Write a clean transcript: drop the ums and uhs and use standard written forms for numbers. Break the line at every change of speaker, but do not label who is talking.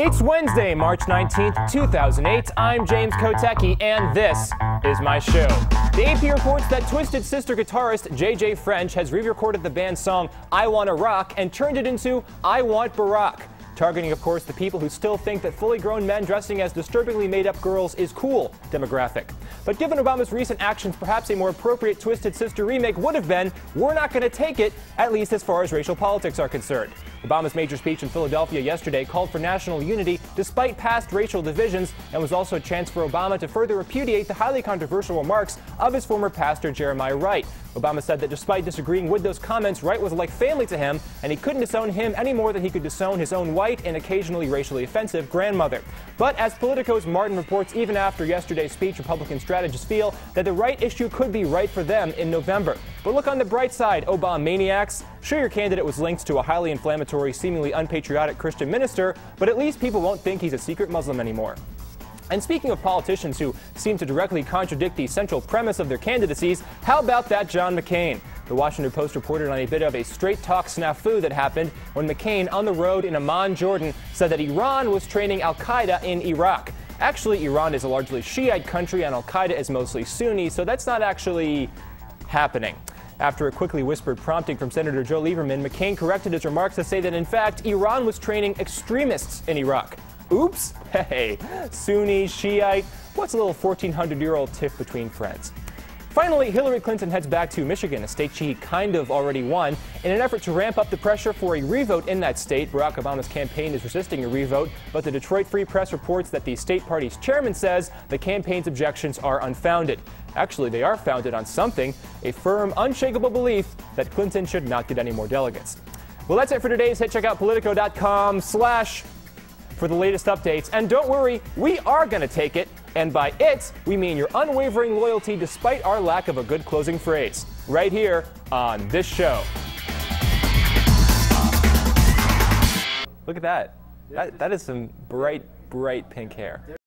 It's Wednesday, March 19th, 2008. I'm James Kotecki, and this is my show. The AP reports that Twisted Sister guitarist JJ French has re-recorded the band's song I Wanna Rock and turned it into I Want Barack, targeting, of course, the people who still think that fully grown men dressing as disturbingly made-up girls is cool demographic. But given Obama's recent actions, perhaps a more appropriate Twisted Sister remake would have been We're Not Gonna Take It, at least as far as racial politics are concerned. Obama's major speech in Philadelphia yesterday called for national unity despite past racial divisions and was also a chance for Obama to further repudiate the highly controversial remarks of his former pastor Jeremiah Wright. Obama said that despite disagreeing with those comments, Wright was like family to him, and he couldn't disown him any more than he could disown his own white and occasionally racially offensive grandmother. But as Politico's Martin reports, even after yesterday's speech, Republican strategists feel that the Wright issue could be right for them in November. But look on the bright side, Obama maniacs. Sure, your candidate was linked to a highly inflammatory, seemingly unpatriotic Christian minister, but at least people won't think he's a secret Muslim anymore. And speaking of politicians who seem to directly contradict the central premise of their candidacies, how about that John McCain? The Washington Post reported on a bit of a straight-talk snafu that happened when McCain, on the road in Amman, Jordan, said that Iran was training al-Qaeda in Iraq. Actually, Iran is a largely Shiite country and al-Qaeda is mostly Sunni, so that's not actually happening. After a quickly whispered prompting from Senator Joe Lieberman, McCain corrected his remarks to say that, in fact, Iran was training extremists in Iraq. Oops! Hey, Sunni, Shiite, what's a little 1,400-year-old tiff between friends? Finally, Hillary Clinton heads back to Michigan, a state she kind of already won. In an effort to ramp up the pressure for a revote in that state, Barack Obama's campaign is resisting a revote, but the Detroit Free Press reports that the state party's chairman says the campaign's objections are unfounded. Actually, they are founded on something, a firm, unshakable belief that Clinton should not get any more delegates. Well, that's it for today's hit. Check out Politico.com/ for the latest updates. And don't worry, we are going to take it. And by it, we mean your unwavering loyalty despite our lack of a good closing phrase. Right here on this show. Look at that. That is some bright, bright pink hair.